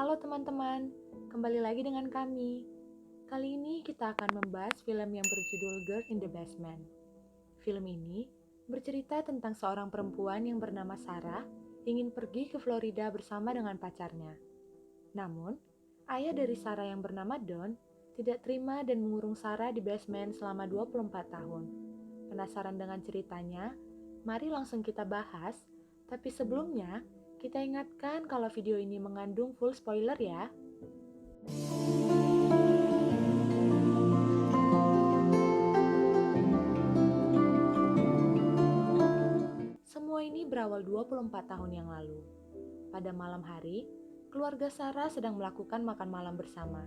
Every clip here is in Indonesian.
Halo teman-teman, kembali lagi dengan kami. Kali ini kita akan membahas film yang berjudul Girl in the Basement. Film ini bercerita tentang seorang perempuan yang bernama Sarah ingin pergi ke Florida bersama dengan pacarnya. Namun, ayah dari Sarah yang bernama Don tidak terima dan mengurung Sarah di basement selama 24 tahun. Penasaran dengan ceritanya? Mari langsung kita bahas. Tapi sebelumnya, kita ingatkan kalau video ini mengandung full spoiler ya. Semua ini berawal 24 tahun yang lalu. Pada malam hari, keluarga Sarah sedang melakukan makan malam bersama.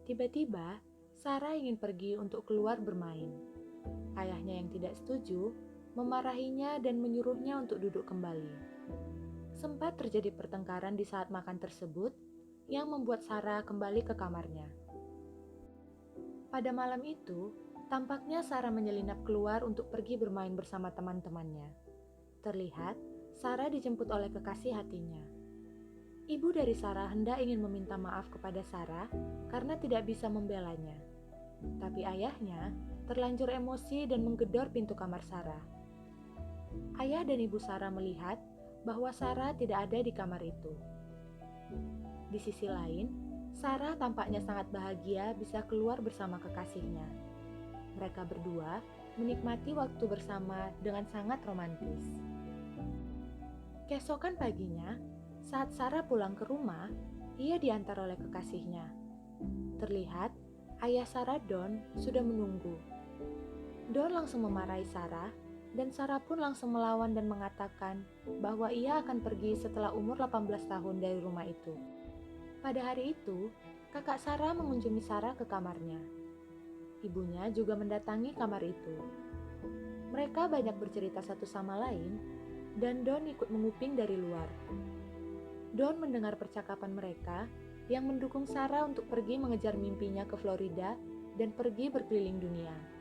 Tiba-tiba, Sarah ingin pergi untuk keluar bermain. Ayahnya yang tidak setuju, memarahinya dan menyuruhnya untuk duduk kembali. Sempat terjadi pertengkaran di saat makan tersebut yang membuat Sarah kembali ke kamarnya. Pada malam itu, tampaknya Sarah menyelinap keluar untuk pergi bermain bersama teman-temannya. Terlihat, Sarah dijemput oleh kekasih hatinya. Ibu dari Sarah hendak ingin meminta maaf kepada Sarah karena tidak bisa membelanya. Tapi ayahnya terlanjur emosi dan menggedor pintu kamar Sarah. Ayah dan ibu Sarah melihat bahwa Sarah tidak ada di kamar itu. Di sisi lain, Sarah tampaknya sangat bahagia bisa keluar bersama kekasihnya. Mereka berdua menikmati waktu bersama dengan sangat romantis. Keesokan paginya, saat Sarah pulang ke rumah, ia diantar oleh kekasihnya. Terlihat, ayah Sarah Don sudah menunggu. Don langsung memarahi Sarah, dan Sarah pun langsung melawan dan mengatakan bahwa ia akan pergi setelah umur 18 tahun dari rumah itu. Pada hari itu, kakak Sarah mengunjungi Sarah ke kamarnya. Ibunya juga mendatangi kamar itu. Mereka banyak bercerita satu sama lain, dan Don ikut menguping dari luar. Don mendengar percakapan mereka yang mendukung Sarah untuk pergi mengejar mimpinya ke Florida dan pergi berkeliling dunia.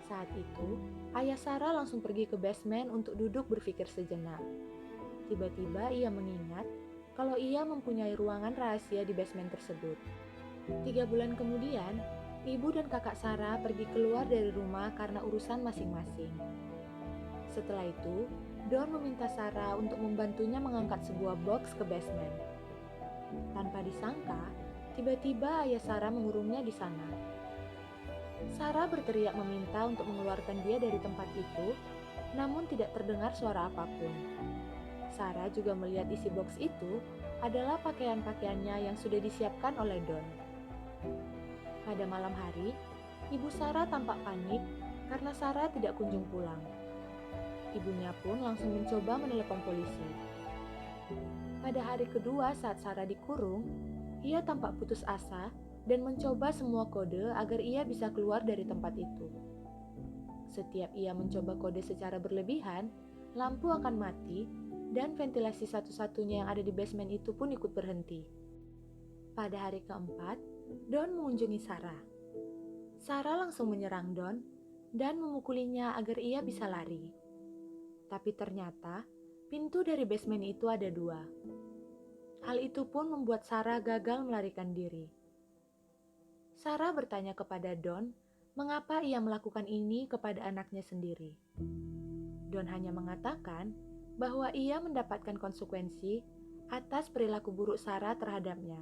Saat itu, ayah Sarah langsung pergi ke basement untuk duduk berpikir sejenak. Tiba-tiba ia mengingat kalau ia mempunyai ruangan rahasia di basement tersebut. 3 bulan kemudian, ibu dan kakak Sarah pergi keluar dari rumah karena urusan masing-masing. Setelah itu, Don meminta Sarah untuk membantunya mengangkat sebuah box ke basement. Tanpa disangka, tiba-tiba ayah Sarah mengurungnya di sana. Sarah berteriak meminta untuk mengeluarkan dia dari tempat itu, namun tidak terdengar suara apapun. Sarah juga melihat isi box itu adalah pakaian-pakaiannya yang sudah disiapkan oleh Don. Pada malam hari, ibu Sarah tampak panik karena Sarah tidak kunjung pulang. Ibunya pun langsung mencoba menelepon polisi. Pada hari kedua saat Sarah dikurung, ia tampak putus asa dan mencoba semua kode agar ia bisa keluar dari tempat itu. Setiap ia mencoba kode secara berlebihan, lampu akan mati dan ventilasi satu-satunya yang ada di basement itu pun ikut berhenti. Pada hari keempat, Don mengunjungi Sarah. Sarah langsung menyerang Don dan memukulinya agar ia bisa lari. Tapi ternyata, pintu dari basement itu ada 2. Hal itu pun membuat Sarah gagal melarikan diri. Sarah bertanya kepada Don, mengapa ia melakukan ini kepada anaknya sendiri. Don hanya mengatakan bahwa ia mendapatkan konsekuensi atas perilaku buruk Sarah terhadapnya.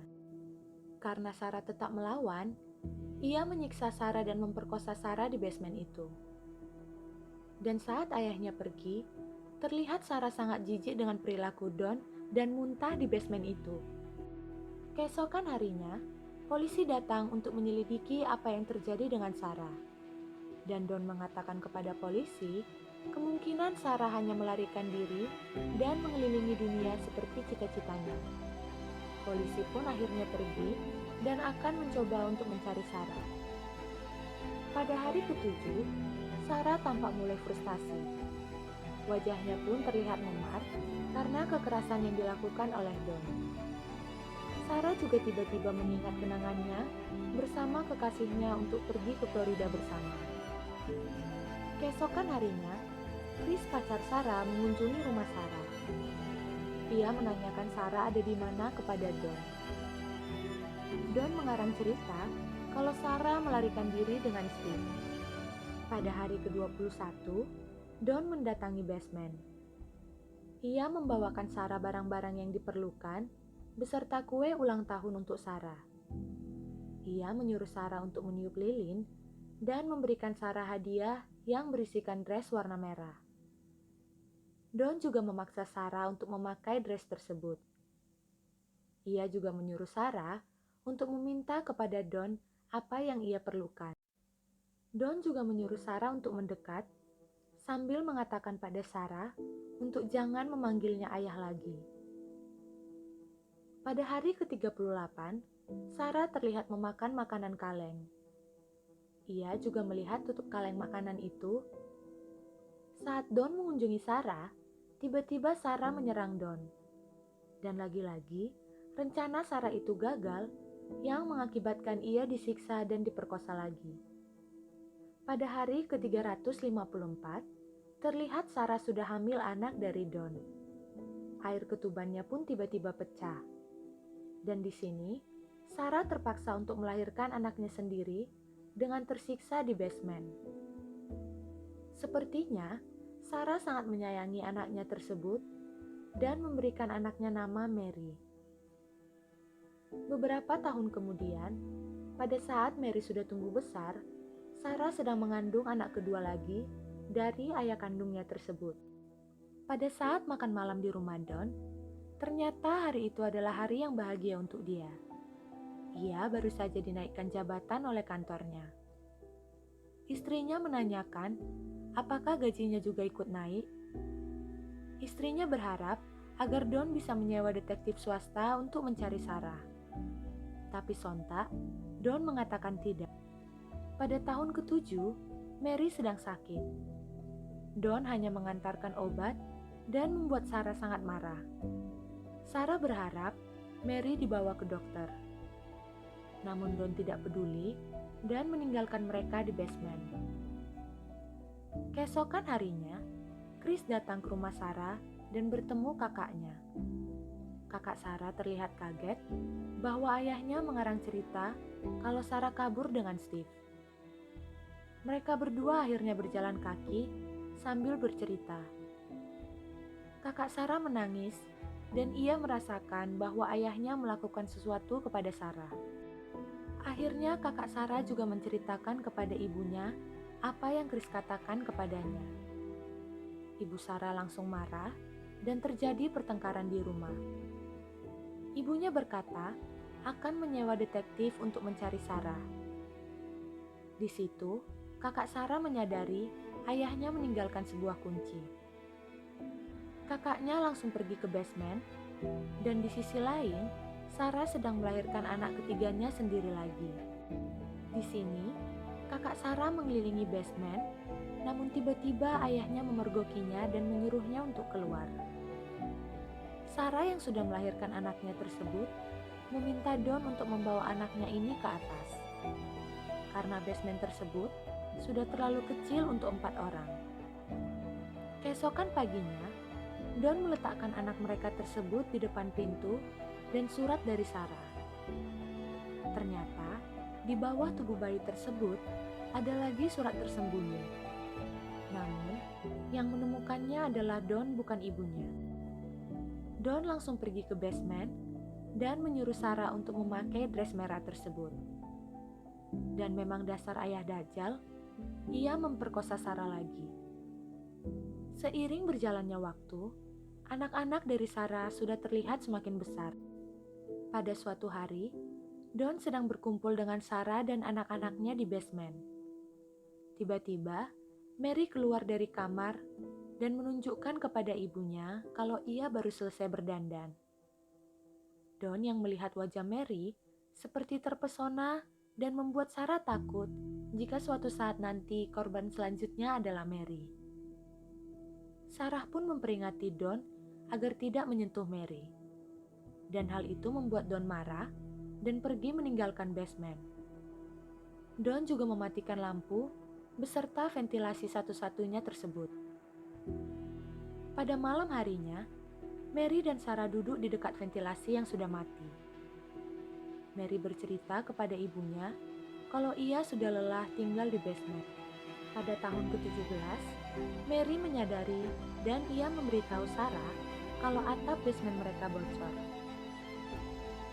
Karena Sarah tetap melawan, ia menyiksa Sarah dan memperkosa Sarah di basement itu. Dan saat ayahnya pergi, terlihat Sarah sangat jijik dengan perilaku Don dan muntah di basement itu. Keesokan harinya, polisi datang untuk menyelidiki apa yang terjadi dengan Sarah. Dan Don mengatakan kepada polisi, kemungkinan Sarah hanya melarikan diri dan mengelilingi dunia seperti cita-citanya. Polisi pun akhirnya pergi dan akan mencoba untuk mencari Sarah. Pada hari ke-7, Sarah tampak mulai frustasi. Wajahnya pun terlihat memar karena kekerasan yang dilakukan oleh Don. Sarah juga tiba-tiba mengingat kenangannya bersama kekasihnya untuk pergi ke Florida bersama. Keesokan harinya, Chris pacar Sarah mengunjungi rumah Sarah. Ia menanyakan Sarah ada di mana kepada Don. Don mengarang cerita kalau Sarah melarikan diri dengan Steve. Pada hari ke-21, Don mendatangi basement. Ia membawakan Sarah barang-barang yang diperlukan beserta kue ulang tahun untuk Sarah. Ia menyuruh Sarah untuk meniup lilin dan memberikan Sarah hadiah yang berisikan dress warna merah. Don juga memaksa Sarah untuk memakai dress tersebut. Ia juga menyuruh Sarah untuk meminta kepada Don apa yang ia perlukan. Don juga menyuruh Sarah untuk mendekat sambil mengatakan pada Sarah untuk jangan memanggilnya ayah lagi. Pada hari ke-38, Sarah terlihat memakan makanan kaleng. Ia juga melihat tutup kaleng makanan itu. Saat Don mengunjungi Sarah, tiba-tiba Sarah menyerang Don. Dan lagi-lagi, rencana Sarah itu gagal yang mengakibatkan ia disiksa dan diperkosa lagi. Pada hari ke-354, terlihat Sarah sudah hamil anak dari Don. Air ketubannya pun tiba-tiba pecah. Dan di sini, Sarah terpaksa untuk melahirkan anaknya sendiri dengan tersiksa di basement. Sepertinya, Sarah sangat menyayangi anaknya tersebut dan memberikan anaknya nama Mary. Beberapa tahun kemudian, pada saat Mary sudah tumbuh besar, Sarah sedang mengandung anak kedua lagi dari ayah kandungnya tersebut. Pada saat makan malam di rumah Don, ternyata hari itu adalah hari yang bahagia untuk dia. Ia baru saja dinaikkan jabatan oleh kantornya. Istrinya menanyakan apakah gajinya juga ikut naik. Istrinya berharap agar Don bisa menyewa detektif swasta untuk mencari Sarah. Tapi sontak, Don mengatakan tidak. Pada tahun ke-7, Mary sedang sakit. Don hanya mengantarkan obat dan membuat Sarah sangat marah. Sarah berharap Mary dibawa ke dokter. Namun Don tidak peduli dan meninggalkan mereka di basement. Keesokan harinya, Chris datang ke rumah Sarah dan bertemu kakaknya. Kakak Sarah terlihat kaget bahwa ayahnya mengarang cerita kalau Sarah kabur dengan Steve. Mereka berdua akhirnya berjalan kaki sambil bercerita. Kakak Sarah menangis dan ia merasakan bahwa ayahnya melakukan sesuatu kepada Sarah. Akhirnya kakak Sarah juga menceritakan kepada ibunya apa yang Chris katakan kepadanya. Ibu Sarah langsung marah dan terjadi pertengkaran di rumah. Ibunya berkata akan menyewa detektif untuk mencari Sarah. Di situ, kakak Sarah menyadari ayahnya meninggalkan sebuah kunci. Kakaknya langsung pergi ke basement, dan di sisi lain, Sarah sedang melahirkan anak ketiganya sendiri lagi. Di sini, kakak Sarah mengelilingi basement, namun tiba-tiba ayahnya memergokinya dan menyuruhnya untuk keluar. Sarah yang sudah melahirkan anaknya tersebut meminta Don untuk membawa anaknya ini ke atas. Karena basement tersebut sudah terlalu kecil untuk 4 orang. Keesokan paginya, Don meletakkan anak mereka tersebut di depan pintu dan surat dari Sarah. Ternyata, di bawah tubuh bayi tersebut ada lagi surat tersembunyi. Namun, yang menemukannya adalah Don, bukan ibunya. Don langsung pergi ke basement dan menyuruh Sarah untuk memakai dress merah tersebut. Dan memang dasar ayah Dajjal, ia memperkosa Sarah lagi. Seiring berjalannya waktu, anak-anak dari Sarah sudah terlihat semakin besar. Pada suatu hari, Don sedang berkumpul dengan Sarah dan anak-anaknya di basement. Tiba-tiba, Mary keluar dari kamar dan menunjukkan kepada ibunya kalau ia baru selesai berdandan. Don yang melihat wajah Mary seperti terpesona dan membuat Sarah takut jika suatu saat nanti korban selanjutnya adalah Mary. Sarah pun memperingati Don agar tidak menyentuh Mary. Dan hal itu membuat Don marah dan pergi meninggalkan basement. Don juga mematikan lampu beserta ventilasi satu-satunya tersebut. Pada malam harinya, Mary dan Sarah duduk di dekat ventilasi yang sudah mati. Mary bercerita kepada ibunya kalau ia sudah lelah tinggal di basement. Pada tahun ke-17, Mary menyadari dan ia memberitahu Sarah kalau atap basement mereka bocor.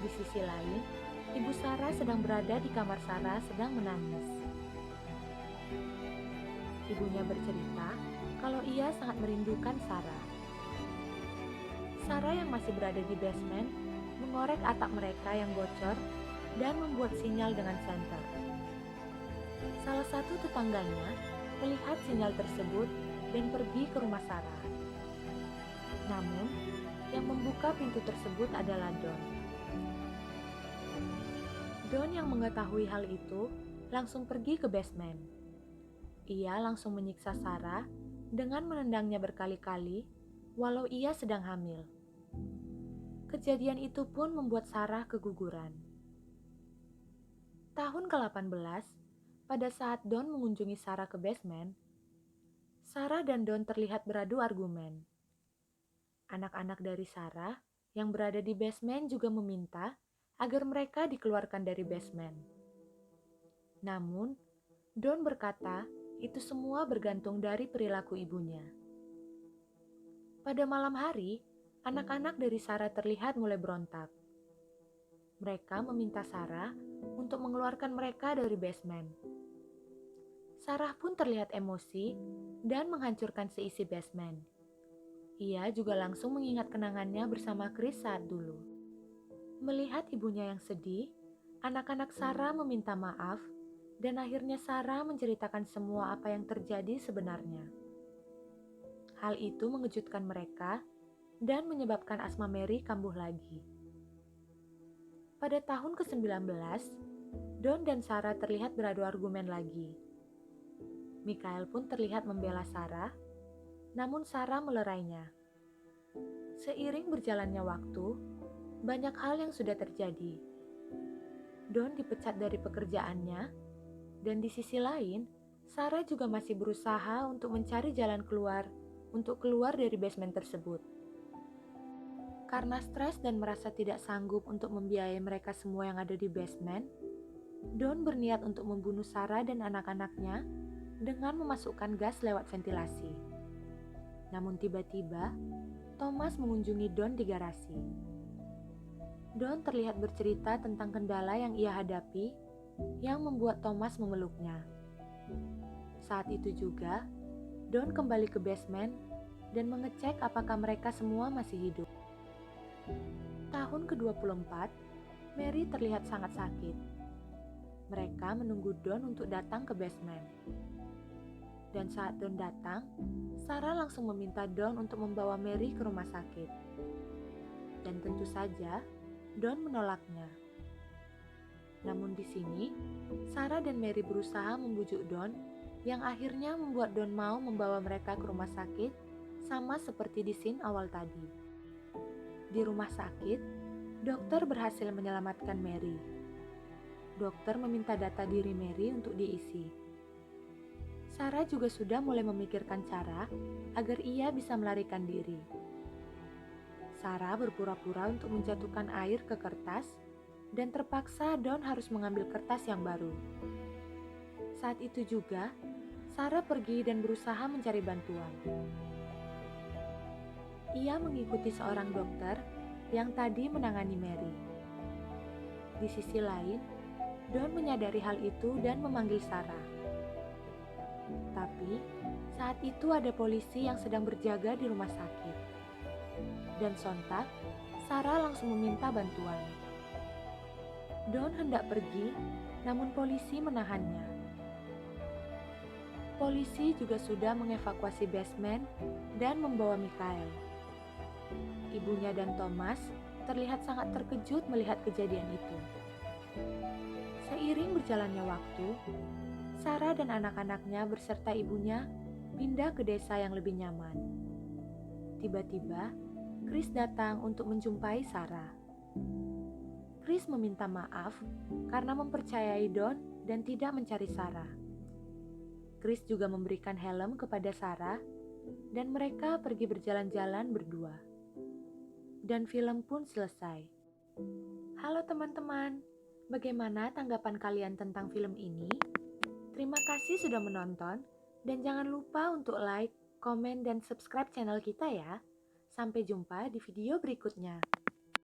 Di sisi lain, ibu Sarah sedang berada di kamar Sarah sedang menangis. Ibunya bercerita kalau ia sangat merindukan Sarah. Sarah yang masih berada di basement mengorek atap mereka yang bocor dan membuat sinyal dengan senter. Salah satu tetangganya melihat sinyal tersebut dan pergi ke rumah Sarah. Namun, yang membuka pintu tersebut adalah Don. Don yang mengetahui hal itu langsung pergi ke basement. Ia langsung menyiksa Sarah dengan menendangnya berkali-kali walau ia sedang hamil. Kejadian itu pun membuat Sarah keguguran. Tahun ke-18, pada saat Don mengunjungi Sarah ke basement, Sarah dan Don terlihat beradu argumen. Anak-anak dari Sarah yang berada di basement juga meminta agar mereka dikeluarkan dari basement. Namun, Don berkata itu semua bergantung dari perilaku ibunya. Pada malam hari, anak-anak dari Sarah terlihat mulai berontak. Mereka meminta Sarah untuk mengeluarkan mereka dari basement. Sarah pun terlihat emosi dan menghancurkan seisi basement. Ia juga langsung mengingat kenangannya bersama Chris saat dulu. Melihat ibunya yang sedih, anak-anak Sarah meminta maaf dan akhirnya Sarah menceritakan semua apa yang terjadi sebenarnya. Hal itu mengejutkan mereka dan menyebabkan asma Mary kambuh lagi. Pada tahun ke-19, Don dan Sarah terlihat beradu argumen lagi. Michael pun terlihat membela Sarah, namun Sarah melerainya. Seiring berjalannya waktu, banyak hal yang sudah terjadi. Don dipecat dari pekerjaannya, dan di sisi lain, Sarah juga masih berusaha untuk mencari jalan keluar untuk keluar dari basement tersebut. Karena stres dan merasa tidak sanggup untuk membiayai mereka semua yang ada di basement, Don berniat untuk membunuh Sarah dan anak-anaknya dengan memasukkan gas lewat ventilasi. Namun tiba-tiba, Thomas mengunjungi Don di garasi. Don terlihat bercerita tentang kendala yang ia hadapi yang membuat Thomas memeluknya. Saat itu juga, Don kembali ke basement dan mengecek apakah mereka semua masih hidup. Tahun ke-24, Mary terlihat sangat sakit. Mereka menunggu Don untuk datang ke basement. Dan saat Don datang, Sarah langsung meminta Don untuk membawa Mary ke rumah sakit. Dan tentu saja, Don menolaknya. Namun di sini, Sarah dan Mary berusaha membujuk Don yang akhirnya membuat Don mau membawa mereka ke rumah sakit sama seperti di scene awal tadi. Di rumah sakit, dokter berhasil menyelamatkan Mary. Dokter meminta data diri Mary untuk diisi. Sarah juga sudah mulai memikirkan cara agar ia bisa melarikan diri. Sarah berpura-pura untuk menjatuhkan air ke kertas dan terpaksa Don harus mengambil kertas yang baru. Saat itu juga, Sarah pergi dan berusaha mencari bantuan. Ia mengikuti seorang dokter yang tadi menangani Mary. Di sisi lain, Don menyadari hal itu dan memanggil Sarah. Tapi, saat itu ada polisi yang sedang berjaga di rumah sakit. Dan sontak, Sarah langsung meminta bantuan. Don hendak pergi, namun polisi menahannya. Polisi juga sudah mengevakuasi basement dan membawa Michael. Ibunya dan Thomas terlihat sangat terkejut melihat kejadian itu. Seiring berjalannya waktu, Sarah dan anak-anaknya beserta ibunya pindah ke desa yang lebih nyaman. Tiba-tiba, Chris datang untuk menjumpai Sarah. Chris meminta maaf karena mempercayai Don dan tidak mencari Sarah. Chris juga memberikan helm kepada Sarah dan mereka pergi berjalan-jalan berdua. dan film pun selesai. Halo teman-teman, bagaimana tanggapan kalian tentang film ini? Terima kasih sudah menonton, dan jangan lupa untuk like, komen, dan subscribe channel kita ya. Sampai jumpa di video berikutnya.